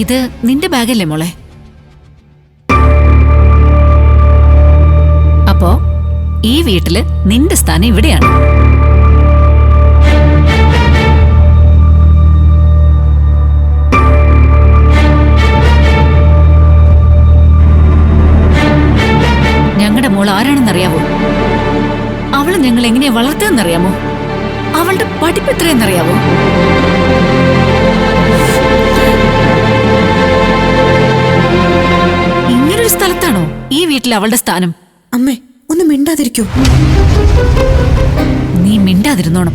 ഇത് നിന്റെ ബാഗല്ലേ മോളെ? അപ്പോ ഈ വീട്ടില് നിന്റെ സ്ഥാനം ഇവിടെയാണ്. ഞങ്ങളുടെ മോൾ ആരാണെന്നറിയാവോ? അവള് ഞങ്ങൾ എങ്ങനെയാ വളർത്തുകയെന്നറിയാമോ? അവളുടെ പഠിപ്പ് എത്രയെന്നറിയാവോ? ഇങ്ങനൊരു സ്ഥലത്താണോ ഈ വീട്ടിൽ അവളുടെ സ്ഥാനം? അമ്മേ, ഒന്ന് മിണ്ടാതിരിക്കൂ. നീ മിണ്ടാതിരുന്നോണം.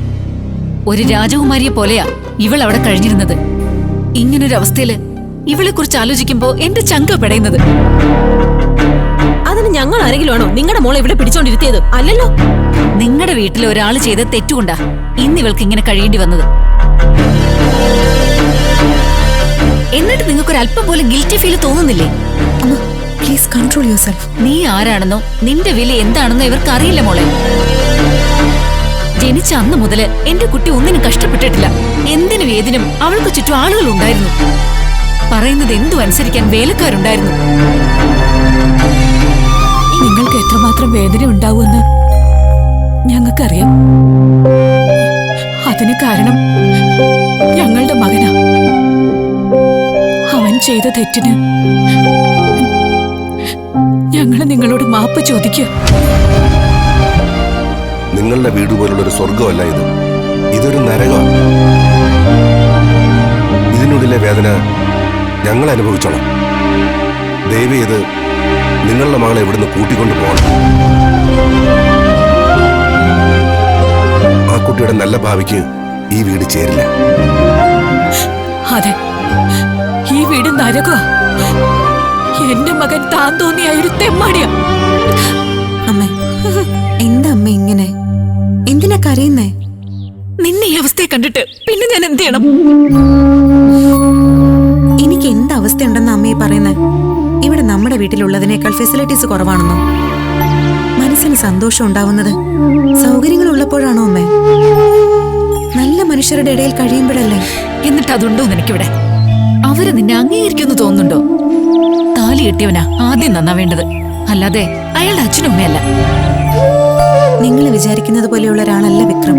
ഒരു രാജകുമാരിയെ പോലെയാ ഇവൾ അവിടെ കഴിഞ്ഞിരുന്നത്. ഇങ്ങനൊരു അവസ്ഥയില് ഇവളെ കുറിച്ച് ആലോചിക്കുമ്പോ എന്റെ ചങ്ക പെടയുന്നത്. അതിന് ഞങ്ങൾ ആരെങ്കിലും ആണോ നിങ്ങളുടെ മോളെ ഇവിടെ പിടിച്ചോണ്ടിരുത്തിയത്? അല്ലല്ലോ. നിങ്ങളുടെ വീട്ടിൽ ഒരാൾ ചെയ്ത തെറ്റുകൊണ്ടാ ഇന്നിവൾക്ക് ഇങ്ങനെ കഴിയേണ്ടി വന്നത്. എന്നിട്ട് നിങ്ങൾക്കൊരല്പം പോലും ഗിൽറ്റി ഫീൽ തോന്നുന്നില്ലേ? Please control yourself. നീ ആരാണെന്നോ നിന്റെ വില എന്താണെന്നോ ഇവർക്ക് അറിയില്ല മോളെ. ജനിച്ച അന്ന് മുതല് എന്റെ കുട്ടി ഒന്നിനും കഷ്ടപ്പെട്ടിട്ടില്ല. എന്തിനും ഏതിനും അവൾക്ക് ചുറ്റും ആളുകൾ ഉണ്ടായിരുന്നു. പറയുന്നത് എന്തും അനുസരിക്കാൻ വേലക്കാരുണ്ടായിരുന്നു. നിങ്ങൾക്ക് എത്രമാത്രം വേദന ഉണ്ടാവുമെന്ന് ഞങ്ങൾക്കറിയാം. അതിന് കാരണം ഞങ്ങളുടെ മകനാ. അവൻ ചെയ്ത തെറ്റിന് ഞങ്ങൾ നിങ്ങളോട് മാപ്പ് ചോദിക്കുക. നിങ്ങളുടെ വീട് പോലുള്ളൊരു സ്വർഗമല്ല ഇത്. ഇതൊരു നരകമാണ്. ഇതിനുള്ളിലെ വേദന ഞങ്ങൾ അനുഭവിച്ചോളാം. ദയവ് ചെയ്ത് നിങ്ങളുടെ മകളെ ഇവിടുന്ന് കൂട്ടിക്കൊണ്ടു പോകണം. ആ കുട്ടിയുടെ നല്ല ഭാവിക്ക് ഈ വീട് ചേരില്ല. അതെ, ഈ വീട് നരകമാ. എന്റെ മകൻ താൻ തോന്നിയ ഒരു തെമ്മാടിയാ. അമ്മ, എന്താ അമ്മ ഇങ്ങനെ? എന്തിനാ കരയുന്നേ? നിന്നെ ഈ അവസ്ഥയെ കണ്ടിട്ട് പിന്നെ ഞാൻ എന്ത് ചെയ്യണം? എനിക്ക് എന്ത് അവസ്ഥയുണ്ടെന്ന് അമ്മയെ പറയുന്നേ? ഇവിടെ നമ്മുടെ വീട്ടിലുള്ളതിനേക്കാൾ ഫെസിലിറ്റീസ് കുറവാണെന്നോ? മനസ്സിന് സന്തോഷം ഉണ്ടാവുന്നത് സൗകര്യങ്ങൾ ഉള്ളപ്പോഴാണോ അമ്മേ? നല്ല മനുഷ്യരുടെ ഇടയിൽ കഴിയുമ്പോഴല്ലേ? എന്നിട്ട് അതുണ്ടോ നിനക്കിവിടെ? അവര് നിന്നെ അംഗീകരിക്കുമെന്ന് തോന്നുന്നുണ്ടോ? താലി കെട്ടിയവനാ ആദ്യം നന്നാവേണ്ടത്, അല്ലാതെ അയാളുടെ അച്ഛനും അമ്മയല്ല. നിങ്ങൾ വിചാരിക്കുന്നത് പോലെയുള്ള ഒരാളല്ല വിക്രം.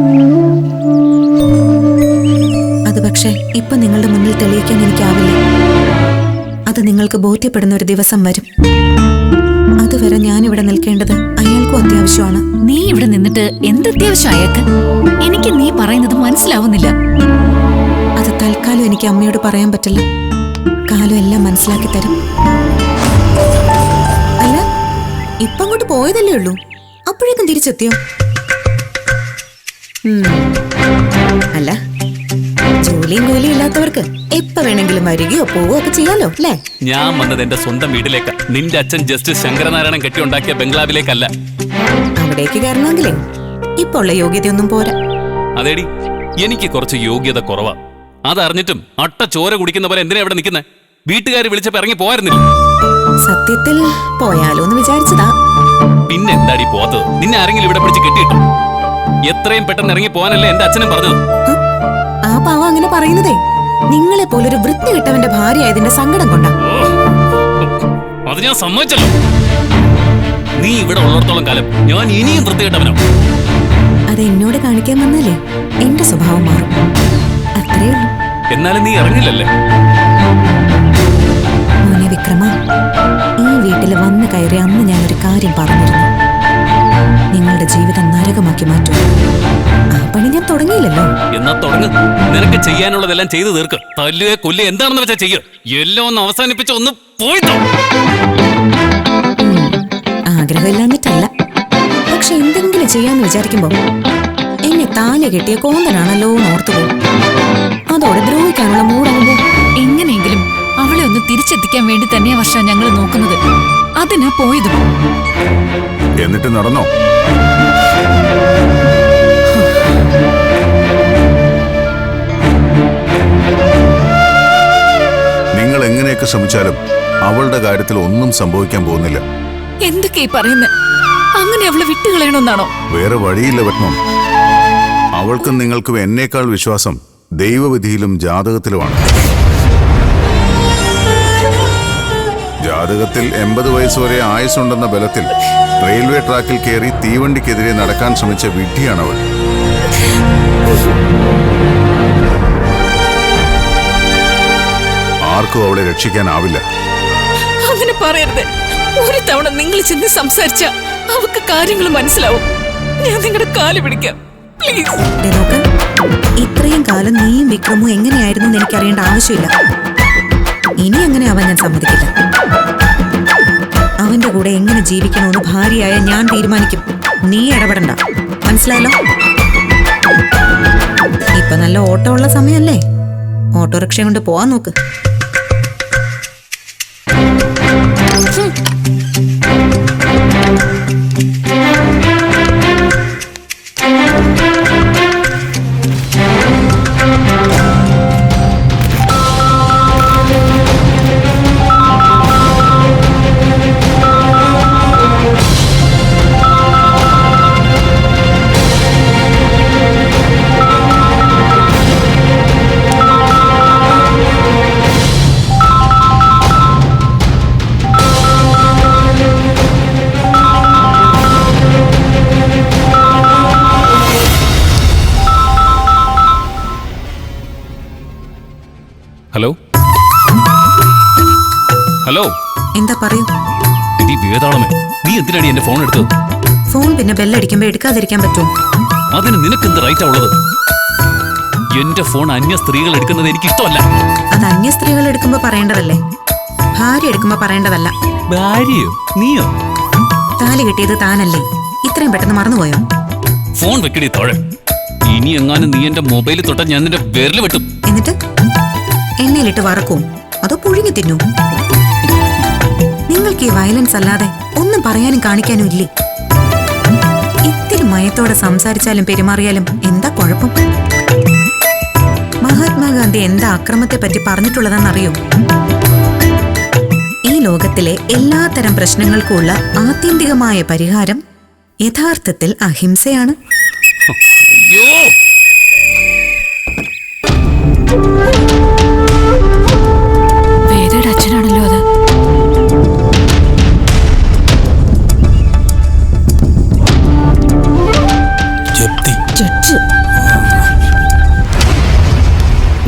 അത് പക്ഷേ ഇപ്പൊ നിങ്ങളുടെ മുന്നിൽ തെളിയിക്കാൻ എനിക്കാവില്ല. അത് നിങ്ങൾക്ക് ബോധ്യപ്പെടുന്ന ഒരു ദിവസം വരും. അതുവരെ ഞാനിവിടെ നിൽക്കേണ്ടത് അയാൾക്കും അത്യാവശ്യമാണ്. നീ ഇവിടെ നിന്നിട്ട് എന്തത്യാവശ്യം അയാൾക്ക്? എനിക്ക് നീ പറയുന്നത് മനസ്സിലാവുന്നില്ല. അത് തൽക്കാലം എനിക്ക് അമ്മയോട് പറയാൻ പറ്റില്ല. കാലം എല്ലാം മനസ്സിലാക്കി തരും. അല്ല, ഇപ്പം അങ്ങോട്ട് പോയതല്ലേ ഉള്ളൂ, അപ്പോഴേക്കും തിരിച്ചെത്തിയോ? അല്ല, ജോലിയും കൂലിയും ഇല്ലാത്തവർക്ക് എപ്പോ വേണമെങ്കിലും വരികയോ പോവുകയോ ഒക്കെ ചെയ്യാലോ അല്ലേ? ഞാൻ വന്നത് എന്റെ സ്വന്തം വീട്ടിലേക്കാ. നിന്റെ അച്ഛൻ ജസ്റ്റിസ് ശങ്കരനാരായണൻ കെട്ടിയുണ്ടാക്കിയ ബംഗ്ലാവിലേക്കല്ല. അവിടേക്ക് കയറണമെങ്കിലേ ഇപ്പൊ ഉള്ള യോഗ്യതയൊന്നും പോരാ. അതേടി, എനിക്ക് കുറച്ച് യോഗ്യത കുറവാ. അതറിഞ്ഞിട്ടും അട്ട ചോര കുടിക്കുന്ന പോലെ എന്തിനാ ഇവിടെ നിൽക്കുന്നേ? വീട്ടുകാർ വിളിച്ചപ്പോ ഇറങ്ങി പോയായിരുന്നില്ല? സത്യത്തിൽ പോയാലോ എന്ന് വിചാരിച്ചതാ. പിന്നെ എന്താടി പോത്തത്? നിന്നെ ആരെങ്കിലും ഇവിടെ പിടിച്ച് കെട്ടിയിട്ടു? എത്രയും പെട്ടെന്ന് ഇറങ്ങി പോകാനല്ലേ എന്റെ അച്ഛനും പറഞ്ഞത്. ആ പാവ അങ്ങനെ പറയുന്നതേ നിങ്ങളെ പോലൊരു വൃത്തി കിട്ടവന്റെ ഭാര്യ ആയതിന്റെ സങ്കടം കൊണ്ടാ. അത് ഞാൻ സമ്മതിച്ചല്ലോ. നീ ഇവിടെ ഉള്ളിടത്തോളം കാലം ഞാൻ ഇനിയും വൃത്തി കിട്ടവനോ? അത് എന്നോട് കാണിക്കാൻ വന്നാലേ എന്റെ സ്വഭാവം മാറും, അത്രേ ഉള്ളൂ. എന്നാലും നീ ഇറങ്ങില്ലല്ലേ? മോനെ വിക്രമ, ഈ വീട്ടിൽ വന്നു കയറി അന്ന് ഞാനൊരു കാര്യം പറഞ്ഞിരുന്നു. നിങ്ങളുടെ ജീവിതം നരകമാക്കി മാറ്റും. ആ പണി ഞാൻ തുടങ്ങിയില്ലല്ലോ. എന്നാ തുടങ്ങ്. നിനക്ക് ചെയ്യാനുള്ളതെല്ലാം ചെയ്തു തീർക്ക്. തല്ലുക കൊല്ലുക എന്താണെന്ന് വെച്ചാ ചെയ്യ. എല്ലാം ഒന്ന് അവസാനിപ്പിച്ച് ഒന്ന് പോയിട്ടോ. ആഗ്രഹമില്ലാഞ്ഞിട്ടല്ല, പക്ഷെ എന്തെങ്കിലും ചെയ്യാന്ന് വിചാരിക്കുമ്പോ എന്നെ താലി കെട്ടിയ കോന്തനാണല്ലോ ഓർത്തു പോകും. അതോടെ ദ്രോഹിക്കാനുള്ള മൂടാകുമ്പോ എങ്ങനെയെങ്കിലും അവളെ ഒന്ന് തിരിച്ചെത്തിക്കാൻ വേണ്ടി തന്നെയാ വർഷ ഞങ്ങൾ നോക്കുന്നത്. അതിനാ പോയതും. എന്നിട്ട് നടന്നോ? നിങ്ങൾ എങ്ങനെയൊക്കെ ശ്രമിച്ചാലും അവളുടെ കാര്യത്തിൽ ഒന്നും സംഭവിക്കാൻ പോകുന്നില്ല. എന്തൊക്കെയാ പറയുന്നത്? അങ്ങനെ അവളെ വിട്ടുകളയണമെന്നാണോ? വേറെ വഴിയില്ല പത്മം. അവൾക്കും നിങ്ങൾക്കും എന്നേക്കാൾ വിശ്വാസം ദൈവവിധിയിലും ജാതകത്തിലുമാണ്. ജാതകത്തിൽ 80 വയസ്സ് വരെ ആയുസ്സുണ്ടെന്ന ബലത്തിൽ റെയിൽവേ ട്രാക്കിൽ കയറി തീവണ്ടിക്കെതിരെ നടക്കാൻ ശ്രമിച്ച വിഡ്ഢിയാണവൾ. ആർക്കും അവളെ രക്ഷിക്കാനാവില്ല. അങ്ങനെ പറയരുത്. ഒരു തവണ നിങ്ങൾ ചെന്ന് സംസാരിച്ച അവക്ക് കാര്യങ്ങൾ മനസ്സിലാവും. ഞാൻ നിങ്ങളുടെ കാല് പിടിക്കാം, പ്ലീസ്. നോക്ക്, ഇത്രയും കാലം നീയും വിക്രമും എങ്ങനെയായിരുന്നു എന്ന് എനിക്കറിയേണ്ട ആവശ്യമില്ല. ഇനി അങ്ങനെ ആവാൻ ഞാൻ സമ്മതിക്കില്ല. അവന്റെ കൂടെ എങ്ങനെ ജീവിക്കണമെന്ന് ഭാര്യയായ ഞാൻ തീരുമാനിക്കും. നീ ഇടപെടണ്ട, മനസ്സിലായല്ലോ? ഇപ്പൊ നല്ല ഓട്ടോ ഉള്ള സമയല്ലേ, ഓട്ടോറിക്ഷ കൊണ്ട് പോവാൻ നോക്ക്. ഹലോ ഹലോ, എന്താ പറയൂ? ഇനി വേതാളമേ, നീ എന്തിനാണ് എന്റെ ഫോൺ എടുത്തത്? ഫോൺ പിന്നെ ബെല്ലടിക്കുമ്പോ എടുക്കാതിരിക്കാൻ പറ്റുമോ? അതിന് നിനക്ക് എന്ത് റൈറ്റാ ഉള്ളത്? എന്റെ ഫോൺ അന്യ സ്ത്രീകൾ എടുക്കുന്നത് എനിക്ക് ഇഷ്ടമല്ല. അത് അന്യ സ്ത്രീകൾ എടുക്കുമ്പോ പറയേണ്ടതല്ലേ, ഭാര്യ എടുക്കുമ്പോ പറയേണ്ടതല്ല. ഭാര്യയോ? നീയോ? താലി കെട്ടിയത് താനല്ലേ, ഇത്രയും പെട്ടെന്ന് മറന്നുപോയോ? ഫോൺ വെക്കടി തോഴ. ഇനി എങ്ങാനും നീ എന്റെ മൊബൈലിൽ തൊട്ടാൽ ഞാൻ നിന്റെ വിരല് വെട്ടും. എന്നിട്ട് എണ്ണയിലിട്ട് വറക്കും, അതോ പുഴുങ്ങി തിന്നു? നിങ്ങൾക്ക് ഈ വയലൻസ് അല്ലാതെ ഒന്നും പറയാനും കാണിക്കാനും ഇല്ലേ? ഇത്തിരി മയത്തോടെ സംസാരിച്ചാലും പെരുമാറിയാലും എന്താ കുഴപ്പം? മഹാത്മാഗാന്ധി എന്താ അക്രമത്തെ പറ്റി പറഞ്ഞിട്ടുള്ളതെന്നറിയോ? ഈ ലോകത്തിലെ എല്ലാത്തരം പ്രശ്നങ്ങൾക്കുമുള്ള ആത്യന്തികമായ പരിഹാരം യഥാർത്ഥത്തിൽ അഹിംസയാണ്. അയ്യോ, വേദയുടെ അച്ഛനാണല്ലോ അത്.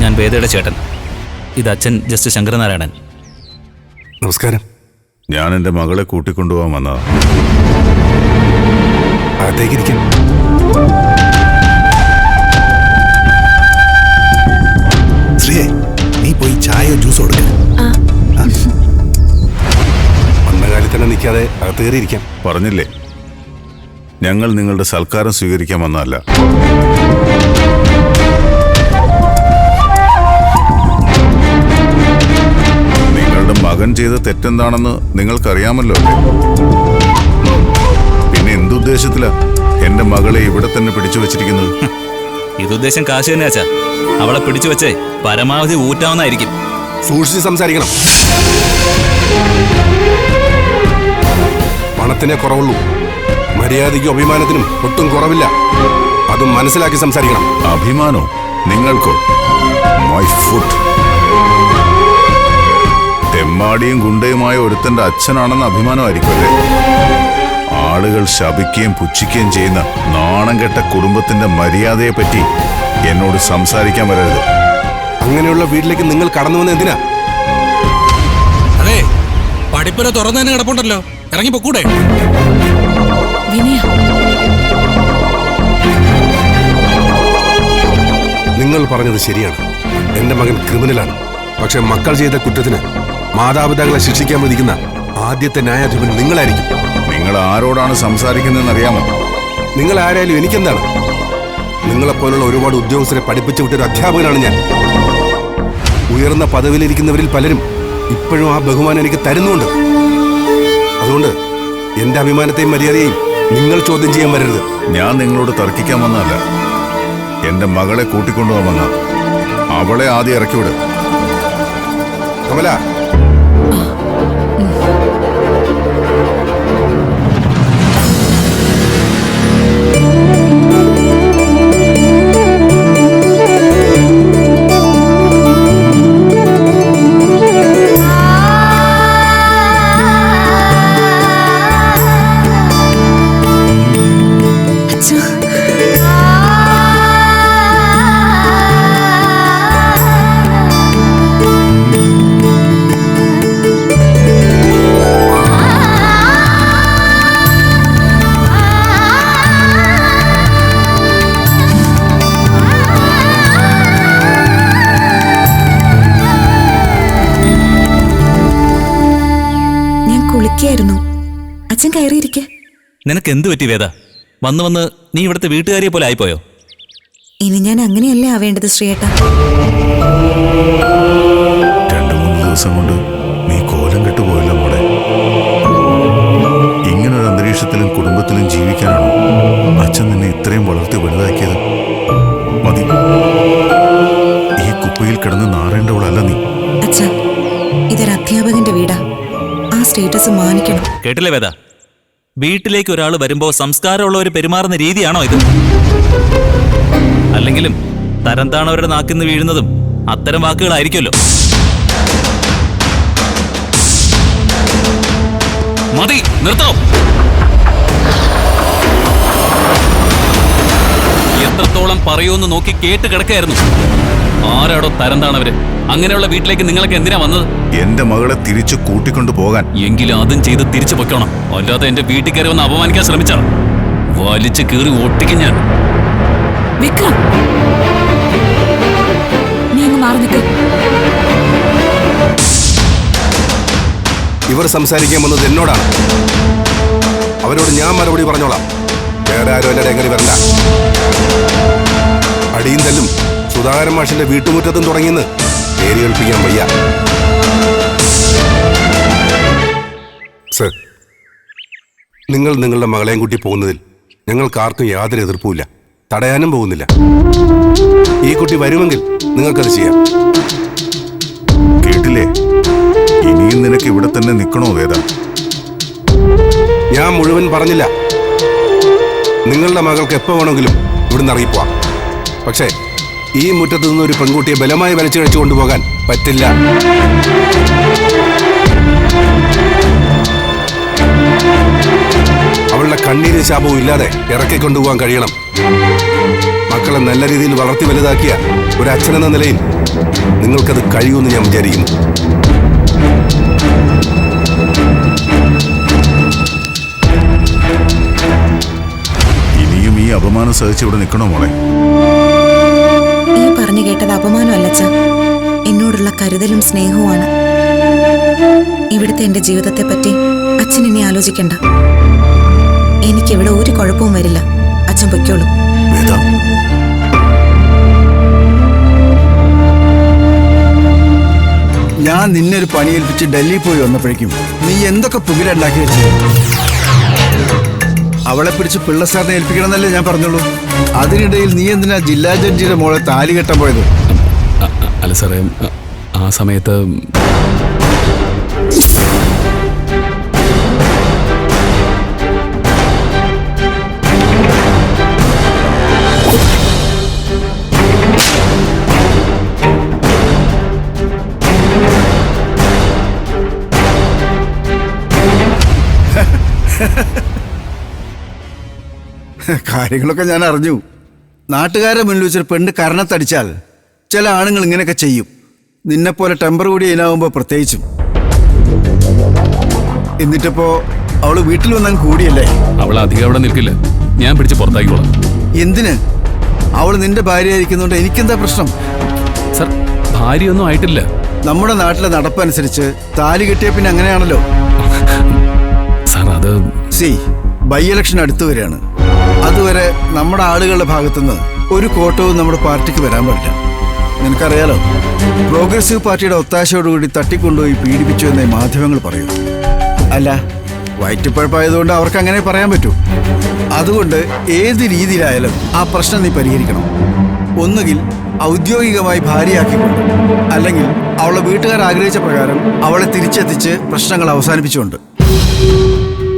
ഞാൻ വേദയുടെ ചേട്ടൻ. ഇത് അച്ഛൻ ജസ്റ്റ് ശങ്കരനാരായണൻ. നമസ്കാരം. ഞാൻ എൻ്റെ മകളെ കൂട്ടിക്കൊണ്ടുപോകാൻ വന്നതാ. അകത്തേക്കിരിക്കാം. ശ്രീയെ, നീ പോയി ചായയോ ജ്യൂസോ കൊടുക്ക. വന്ന കാലിൽ തന്നെ നിൽക്കാതെ അകത്ത് കയറിയിരിക്കാം. പറഞ്ഞില്ലേ, ഞങ്ങൾ നിങ്ങളുടെ സൽക്കാരം സ്വീകരിക്കാൻ വന്നതല്ല. നിങ്ങളുടെ മകൻ ചെയ്ത തെറ്റെന്താണെന്ന് നിങ്ങൾക്കറിയാമല്ലോ അല്ലേ? പിന്നെ എന്തുദ്ദേശത്തിലാ എന്റെ മകളെ ഇവിടെ തന്നെ പിടിച്ചു വച്ചിരിക്കുന്നത്? ഇതുദ്ദേശം കാശ് തന്നെ അച്ഛാ. അവളെ പിടിച്ചു വെച്ചേ പരമാവധി ഊറ്റാവുന്നതായിരിക്കും. സൂക്ഷിച്ച് സംസാരിക്കണം. പണത്തിനെ കുറവുള്ളൂ, മര്യാദയ്ക്കും അഭിമാനത്തിനും ഒട്ടും കുറവില്ല. അതും മനസ്സിലാക്കി സംസാരിക്കണം. അഭിമാനോ നിങ്ങൾക്കോ? My food. തെമ്മാടിയും ഗുണ്ടയുമായ ഒരുത്തന്റെ അച്ഛനാണെന്ന് അഭിമാനമായിരിക്കും അല്ലേ? ആളുകൾ ശപിക്കുകയും പുച്ഛിക്കുകയും ചെയ്യുന്ന നാണം കെട്ട കുടുംബത്തിന്റെ മര്യാദയെ പറ്റി എന്നോട് സംസാരിക്കാൻ വരരുത്. അങ്ങനെയുള്ള വീട്ടിലേക്ക് നിങ്ങൾ കടന്നു വന്ന എന്തിനാ? അതെ, പഠിപ്പുര തുറന്നു തന്നെ കിടപ്പുണ്ടല്ലോ, ഇറങ്ങി പൊക്കൂടെ? വിനയ, നിങ്ങൾ പറഞ്ഞത് ശരിയാണ്. എന്റെ മകൻ ക്രിമിനലാണ്. പക്ഷെ മക്കൾ ചെയ്ത കുറ്റത്തിന് മാതാപിതാക്കളെ ശിക്ഷിക്കാൻ വിധിക്കുന്ന ആദ്യത്തെ ന്യായാധിപൻ നിങ്ങളായിരിക്കും. നിങ്ങൾ ആരോടാണ് സംസാരിക്കുന്നതെന്ന് അറിയാമോ? നിങ്ങൾ ആരായാലും എനിക്കെന്താണ്? നിങ്ങളെപ്പോലുള്ള ഒരുപാട് ഉദ്യോഗസ്ഥരെ പഠിപ്പിച്ചു വിട്ടൊരു അധ്യാപകനാണ് ഞാൻ. ഉയർന്ന പദവിയിലിരിക്കുന്നവരിൽ പലരും ഇപ്പോഴും ആ ബഹുമാനം എനിക്ക് തരുന്നുണ്ട്. അതുകൊണ്ട് എന്റെ അഭിമാനത്തെയും മര്യാദയെയും നിങ്ങൾ ചോദ്യം ചെയ്യാൻ വരരുത്. ഞാൻ നിങ്ങളോട് തർക്കിക്കാൻ വന്നതല്ല, എന്റെ മകളെ കൂട്ടിക്കൊണ്ടുപോകാൻ വന്ന. അവളെ ആദ്യം ഇറക്കിവിട്. കമല, കയറിയിരിക്കെ. നിനക്ക് എന്തു പറ്റി വേദ? വന്ന് വന്ന് നീ ഇവിടുത്തെ വീട്ടുകാരിയെ പോലെ ആയിപ്പോയോ? ഇനി ഞാൻ അങ്ങനെയല്ലേ ആവേണ്ടത് ശ്രീയേട്ടാ. 2-3 ദിവസം കൊണ്ട് നീ കോലം കെട്ടുപോയല്ലോ മോളെ. ഇങ്ങനൊരു അന്തരീക്ഷത്തിലും കുടുംബത്തിലും ജീവിക്കാനാണോ അച്ഛൻ നിന്നെ ഇത്രയും വളർത്തി വലുതാക്കിയത്? മതി, ഈ കുപ്പയിൽ കിടന്ന് നാറേണ്ടവളല്ല നീ. അച്ഛാ, ഇതൊരു അധ്യാപകന്റെ വീടാ. ആ സ്റ്റേറ്റസ് മാനിക്കണം. കേട്ടില്ലേ വേദ? വീട്ടിലേക്ക് ഒരാൾ വരുമ്പോ സംസ്കാരമുള്ളവർ പെരുമാറുന്ന രീതിയാണോ ഇത്? അല്ലെങ്കിലും തരം താണവരുടെ നാക്കിന്ന് വീഴുന്നതും അത്തരം വാക്കുകളായിരിക്കുമല്ലോ. മതി, നിർത്തോ. എത്രത്തോളം പറയൂന്ന് നോക്കി കേട്ട് കിടക്കായിരുന്നു. ആരാടോ തരം താണവര്? അങ്ങനെയുള്ള വീട്ടിലേക്ക് നിങ്ങളൊക്കെ എന്തിനാ വന്നത്? എന്റെ മകളെ തിരിച്ചു കൂട്ടിക്കൊണ്ടു പോകാൻ. എങ്കിലും അതും ചെയ്ത് തിരിച്ചു പൊയ്ക്കോണം. അല്ലാതെ എന്റെ വീട്ടിൽ കയറി വന്ന് അപമാനിക്കാൻ ശ്രമിച്ചാ വലിച്ചു കീറി ഒട്ടിക്കും ഞാൻ. വിക്രം, നീ അങ്ങ് മാറി നിൽക്ക്. ഇവർ സംസാരിക്കാൻ വന്നത് എന്നോടാണ്. അവരോട് ഞാൻ മറുപടി പറഞ്ഞോളാം. വേറെ ആരും എന്നെ എങ്ങനെ വരണ്ട. അടിയും തല്ലും സുധാകരൻ മാഷിന്റെ വീട്ടുമുറ്റത്തും തുടങ്ങിയെന്ന് പേര് കേൾപ്പിക്കാൻ വയ്യ. സർ, നിങ്ങൾ നിങ്ങളുടെ മകളെയും കൂട്ടി പോകുന്നതിൽ ഞങ്ങൾക്ക് ആർക്കും യാതൊരു എതിർപ്പുമില്ല. തടയാനും പോകുന്നില്ല. ഈ കുട്ടി വരുമെങ്കിൽ നിങ്ങൾക്കത് ചെയ്യാം. കേട്ടില്ലേ? ഇനിയും നിനക്ക് ഇവിടെ തന്നെ നിൽക്കണോ വേദ? ഞാൻ മുഴുവൻ പറഞ്ഞില്ല. നിങ്ങളുടെ മകൾക്ക് എപ്പോ വേണമെങ്കിലും ഇവിടുന്ന് ഇറങ്ങിപ്പോവാം. പക്ഷേ ഈ മുറ്റത്ത് നിന്ന് ഒരു പെൺകുട്ടിയെ ബലമായി വലിച്ചു കഴിച്ചു കൊണ്ടുപോകാൻ പറ്റില്ല. അവളുടെ കണ്ണീരും ശാപവും ഇല്ലാതെ ഇറക്കിക്കൊണ്ടുപോകാൻ കഴിയണം. മക്കളെ നല്ല രീതിയിൽ വളർത്തി വലുതാക്കിയ ഒരു അച്ഛനെന്ന നിലയിൽ നിങ്ങൾക്കത് കഴിയുമെന്ന് ഞാൻ വിചാരിക്കുന്നു. ഇനിയും ഈ അപമാനം സഹിച്ച് ഇവിടെ നിൽക്കണോ മോളെ? ഈ പറഞ്ഞു കേട്ടത് അപമാനമല്ല അച്ഛാ, എന്നോടുള്ള കരുതലും സ്നേഹവുമാണ്. ഇവിടുത്തെ എന്റെ ജീവിതത്തെ പറ്റി അച്ഛൻ ഇനി ആലോചിക്കണ്ട. എനിക്കിവിടെ ഒരു കുഴപ്പവും വരില്ല. അച്ഛൻ പൊയ്ക്കോളൂ. വേദ, ഞാൻ നിന്നെ ഒരു പണിയേൽപ്പിച്ച് ഡൽഹി പോയി വന്നപ്പോഴേക്കും നീ എന്തൊക്കെ പുകിലുണ്ടാക്കി വെച്ചത്? അവളെ പിടിച്ച് പിള്ള സാറിനെ ഏൽപ്പിക്കണമെന്നല്ലേ ഞാൻ പറഞ്ഞുള്ളൂ. അതിനിടയിൽ നീ എന്തിനാ ജില്ലാ ജഡ്ജിയുടെ മോളെ താലി കെട്ടാൻ പോയത്? അല്ല സാറേ, ആ സമയത്ത് കാര്യങ്ങളൊക്കെ ഞാൻ അറിഞ്ഞു. നാട്ടുകാരെ മുന്നിൽ വെച്ചൊരു പെണ്ണ് കരണത്തടിച്ചാൽ ചില ആണുങ്ങൾ ഇങ്ങനെയൊക്കെ ചെയ്യും. നിന്നെപ്പോലെ ടെമ്പർ കൂടി ഇതിനാവുമ്പോൾ പ്രത്യേകിച്ചും. എന്നിട്ടിപ്പോ അവള് വീട്ടിൽ വന്നാൽ കൂടിയല്ലേ? അവൾ അധികം അവിടെ നിൽക്കില്ല. ഞാൻ പിടിച്ച് പുറത്താക്കിക്കോളാം. എന്തിന്? അവള് നിന്റെ ഭാര്യ ആയിരിക്കുന്നോണ്ട് എനിക്കെന്താ പ്രശ്നം? സർ, ഭാര്യയൊന്നും ആയിട്ടില്ല. നമ്മുടെ നാട്ടിലെ നടപ്പനുസരിച്ച് താലി കെട്ടിയ പിന്നെ അങ്ങനെയാണല്ലോ. സാർ, അത് ബൈ ഇലക്ഷൻ അടുത്തു വരികയാണ്. അതുവരെ നമ്മുടെ ആളുകളുടെ ഭാഗത്തുനിന്ന് ഒരു കോട്ടവും നമ്മുടെ പാർട്ടിക്ക് വരാൻ പാടില്ല. നിനക്കറിയാലോ, പ്രോഗ്രസീവ് പാർട്ടിയുടെ ഒത്താശയോടുകൂടി തട്ടിക്കൊണ്ടുപോയി പീഡിപ്പിച്ചു എന്നേ മാധ്യമങ്ങൾ പറയൂ. അല്ല, വയറ്റുപ്പഴപ്പായതുകൊണ്ട് അവർക്ക് അങ്ങനെ പറയാൻ പറ്റൂ. അതുകൊണ്ട് ഏത് രീതിയിലായാലും ആ പ്രശ്നം നീ പരിഹരിക്കണം. ഒന്നുകിൽ ഔദ്യോഗികമായി ഭാര്യയാക്കിക്കൊണ്ട്, അല്ലെങ്കിൽ അവളെ വീട്ടുകാർ ആഗ്രഹിച്ച പ്രകാരം അവളെ തിരിച്ചെത്തിച്ച് പ്രശ്നങ്ങൾ അവസാനിപ്പിച്ചുകൊണ്ട്.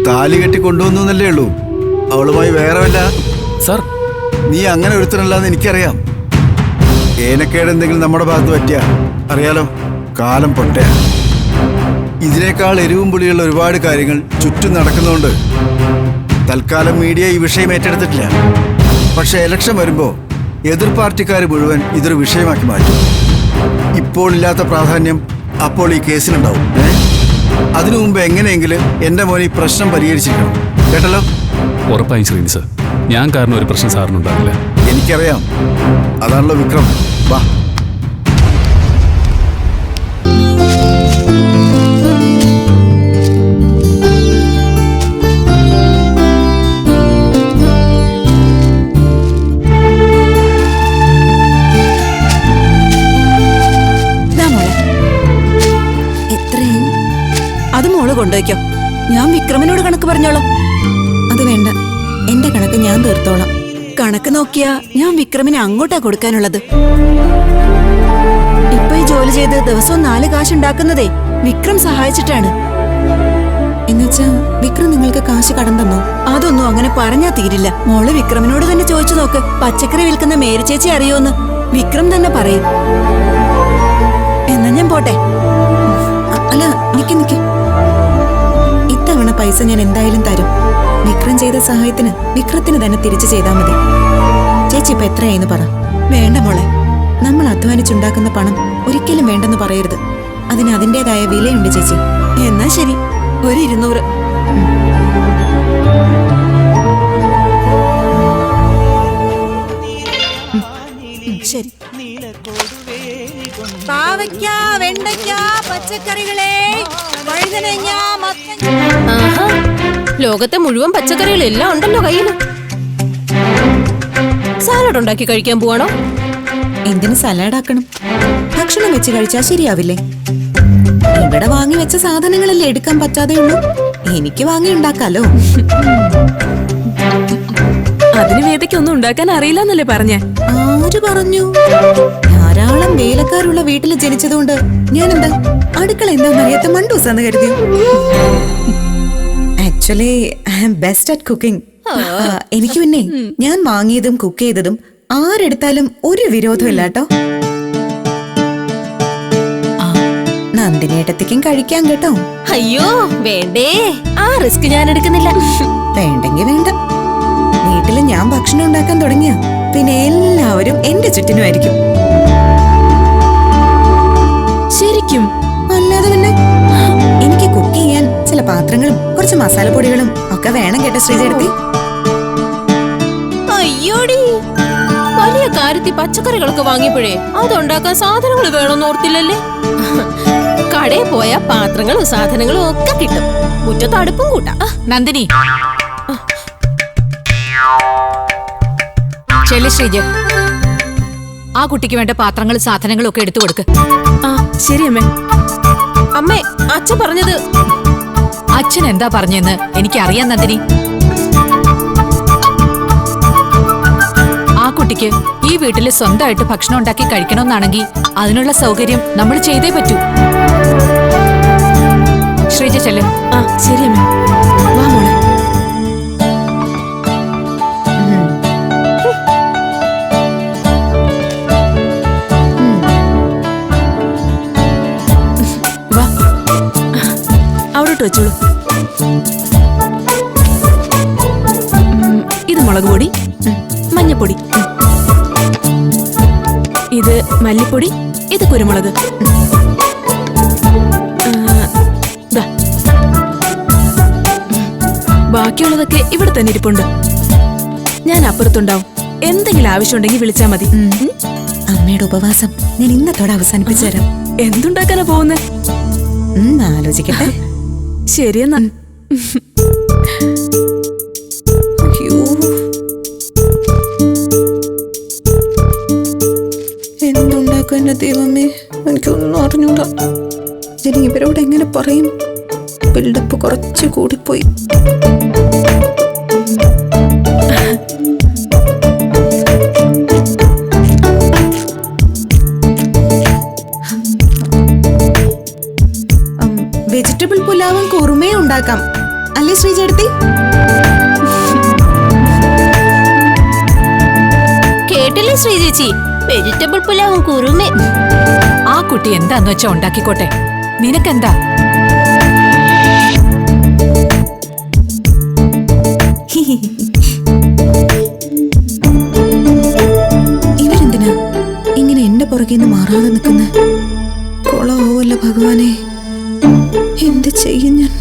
താലി കെട്ടി കൊണ്ടുവന്നു എന്നല്ലേ ഉള്ളൂ, അവളുമായി വേറെ വല്ല. സാർ, നീ അങ്ങനെ ഒരുത്തനല്ലാന്ന് എനിക്കറിയാം. ഏനക്കേട് എന്തെങ്കിലും നമ്മുടെ ഭാഗത്ത് പറ്റിയ അറിയാലോ, കാലം പൊട്ടയാ. ഇതിനേക്കാൾ എരിവും പുളിയുള്ള ഒരുപാട് കാര്യങ്ങൾ ചുറ്റും നടക്കുന്നതുകൊണ്ട് തൽക്കാലം മീഡിയ ഈ വിഷയം ഏറ്റെടുത്തിട്ടില്ല. പക്ഷെ ഇലക്ഷൻ വരുമ്പോൾ എതിർ പാർട്ടിക്കാർ മുഴുവൻ ഇതൊരു വിഷയമാക്കി മാറ്റും. ഇപ്പോൾ ഇല്ലാത്ത പ്രാധാന്യം അപ്പോൾ ഈ കേസിലുണ്ടാവും. അതിനു മുമ്പ് എങ്ങനെയെങ്കിലും എൻ്റെ മോൻ ഈ പ്രശ്നം പരിഹരിച്ചിരിക്കണം. കേട്ടല്ലോ? ഉറപ്പായും ശ്രീനി സർ, ഞാൻ കാരണം ഒരു പ്രശ്നം സാറിനുണ്ടാവില്ല. എനിക്കറിയാം. അതാണല്ലോ വിക്രം. വാ. കൊണ്ടുവയ്ക്കോ. ഞാൻ വിക്രമിനോട് കണക്ക് പറഞ്ഞോളാം. അത് വേണ്ട, എന്റെ കണക്ക് ഞാൻ തീർത്തോളാം. കണക്ക് നോക്കിയാ ഞാൻ വിക്രമിനെ അങ്ങോട്ടാ കൊടുക്കാനുള്ളത്. ഇപ്പൊ ഈ ജോലി ചെയ്ത് ദിവസവും 4 കാശ് ഉണ്ടാക്കുന്നതേ വിക്രം സഹായിച്ചിട്ടാണ്. എന്നുവെച്ചാ വിക്രം നിങ്ങൾക്ക് കാശ് കടം തന്നോ? അതൊന്നും അങ്ങനെ പറഞ്ഞാ തീരില്ല. മോള് വിക്രമിനോട് തന്നെ ചോദിച്ചു നോക്ക്. പച്ചക്കറി വിൽക്കുന്ന മേരി ചേച്ചി അറിയോന്ന് വിക്രം തന്നെ പറയും. എന്നാ ഞാൻ പോട്ടെ. അല്ല, നിക്ക്. ഇത്തവണ പൈസ ഞാൻ എന്തായാലും തരും. വിക്രം ചെയ്ത സഹായത്തിന് വിക്രത്തിന് തന്നെ തിരിച്ചു ചെയ്താൽ മതി. ചേച്ചി ഇപ്പൊ എത്രയായിന്ന് പറ. വേണ്ട മോളെ, നമ്മൾ അധ്വാനിച്ചുണ്ടാക്കുന്ന പണം ഒരിക്കലും വേണ്ടെന്ന് പറയരുത്. അതിന് അതിൻ്റെതായ വിലയുണ്ട് ചേച്ചി. എന്നാ ശരി, ഒരു 200. ശരി. പാവയ്ക്ക, വെണ്ടയ്ക്ക, പച്ചക്കറികളെ, വഴുതനങ്ങ, മത്തങ്ങ. ആഹാ, ലോകത്തെ മുഴുവൻ പച്ചക്കറികളെല്ലാം ഉണ്ടല്ലോ കയ്യിൽ. സാലഡ് ഉണ്ടാക്കി കഴിക്കാൻ പോവാണോ? എന്തിന് സലാഡ് ആക്കണം? ഭക്ഷണം വെച്ച് കഴിച്ചാൽ ശരിയാവില്ലേ? ഇവിടെ വാങ്ങി വെച്ച സാധനങ്ങളല്ലേ എടുക്കാൻ പറ്റാതെ ഉള്ളൂ. എനിക്ക് വാങ്ങി ഉണ്ടാക്കാലോ. അതിന് വേദയ്ക്കൊന്നും ഉണ്ടാക്കാൻ അറിയില്ലെന്നല്ലേ പറഞ്ഞേ? ആര് പറഞ്ഞു? ധാരാളം വേലക്കാരുള്ള വീട്ടിൽ ജനിച്ചതുകൊണ്ട് ഞാൻ എന്താ അടുക്കള എന്താന്നറിയാത്ത മണ്ടൂസാന്ന് കരുതി. Actually I am best at cooking. എനിക്ക് പിന്നെ ഞാൻ വാങ്ങിയതും കുക്ക് ചെയ്തതും ആരെടുത്താലും ഒരു വിരോധമില്ല കേട്ടോ. നന്ദിനേട്ടത്തിക്കും കഴിക്കാൻ കേട്ടോ. അയ്യോ വേണ്ടേ, ആ റിസ്ക് ഞാൻ എടുക്കുന്നില്ല. വേണ്ടെങ്കി വേണ്ട. വീട്ടില് ഞാൻ ഭക്ഷണം ഉണ്ടാക്കാൻ തുടങ്ങിയ പിന്നെ എല്ലാവരും എന്റെ ചുറ്റിനുമായിരിക്കും. ശരിക്കും? അല്ലാതെ പിന്നെ എനിക്ക് കുക്ക് ചെയ്യാൻ ചില പാത്രങ്ങളും കുറച്ച് മസാലപ്പൊടികളും ഒക്കെ വേണം കേട്ടോ ശ്രീജേടത്തി. അയ്യോടി, വലിയ കാര്യത്തിൽ പച്ചക്കറികളൊക്കെ വാങ്ങിയപ്പോഴേ അതുണ്ടാക്കാൻ സാധനങ്ങൾ വേണമെന്ന് ഓർത്തില്ലല്ലേ? കടയിൽ പോയ പാത്രങ്ങളും സാധനങ്ങളും ഒക്കെ കിട്ടും. മുറ്റത്ത് അടുപ്പും കൂട്ടാം. നന്ദിനി, ചെല്ലി ശ്രീജ, ആ കുട്ടിക്ക് വേണ്ട പാത്രങ്ങളും സാധനങ്ങളും ഒക്കെ എടുത്തു കൊടുക്ക്. ആ ശരി അമ്മേ. അമ്മേ, അച്ഛൻ പറഞ്ഞത്. അച്ഛൻ എന്താ പറഞ്ഞെന്ന് എനിക്കറിയാം നന്ദിനി. ആ കുട്ടിക്ക് ഈ വീട്ടില് സ്വന്തമായിട്ട് ഭക്ഷണം ഉണ്ടാക്കി കഴിക്കണമെന്നാണെങ്കിൽ അതിനുള്ള സൗകര്യം നമ്മൾ ചെയ്തേ പറ്റൂ. ശ്രീജ ചെല്ല്. ആ ശരി അമ്മേ. വാ മോളെ. വാ, അവിടോട്ട് വെച്ചോളൂ. ഇത് മുളക് പൊടി, മഞ്ഞപ്പൊടി, ഇത് മല്ലിപ്പൊടി, ഇത് കുരുമുളക്. ബാക്കിയുള്ളതൊക്കെ ഇവിടെ തന്നെ ഇരിപ്പുണ്ട്. ഞാൻ അപ്പുറത്തുണ്ടാവും. എന്തെങ്കിലും ആവശ്യമുണ്ടെങ്കിൽ വിളിച്ചാ മതി. അമ്മയുടെ ഉപവാസം ഞാൻ ഇന്നത്തോടെ അവസാനിപ്പിച്ചു തരാം. എന്തുണ്ടാക്കാനാ പോകുന്നേ? ആലോചിക്കട്ടെ. ശരിയെന്നാ. എന്തുണ്ടാക്കും എന്റെ ദൈവമേ, എനിക്കൊന്നും അറിഞ്ഞൂടാ. ഇനി ഇവരോട് എങ്ങനെ പറയും? ബിൽഡപ്പ് കുറച്ച് കൂടിപ്പോയി. വെജിറ്റബിൾ പുലാവും കുറുമയും ഉണ്ടാക്കാം അല്ലേ ശ്രീജേടത്തി? കേട്ടില്ലേ ശ്രീജേച്ചി? വെജിറ്റബിൾ പുലാവും കുറുമേ. ആ കുട്ടി എന്താന്ന് വെച്ചാ ഉണ്ടാക്കിക്കോട്ടെ. നിനക്കെന്താ? ഇവരെന്തിനാ ഇങ്ങനെ എന്റെ പുറകെ നിന്ന് മാറാതെ നിൽക്കുന്ന? കൊളാവല്ല ഭഗവാനെ, എന്ത് ചെയ്യും ഞാൻ?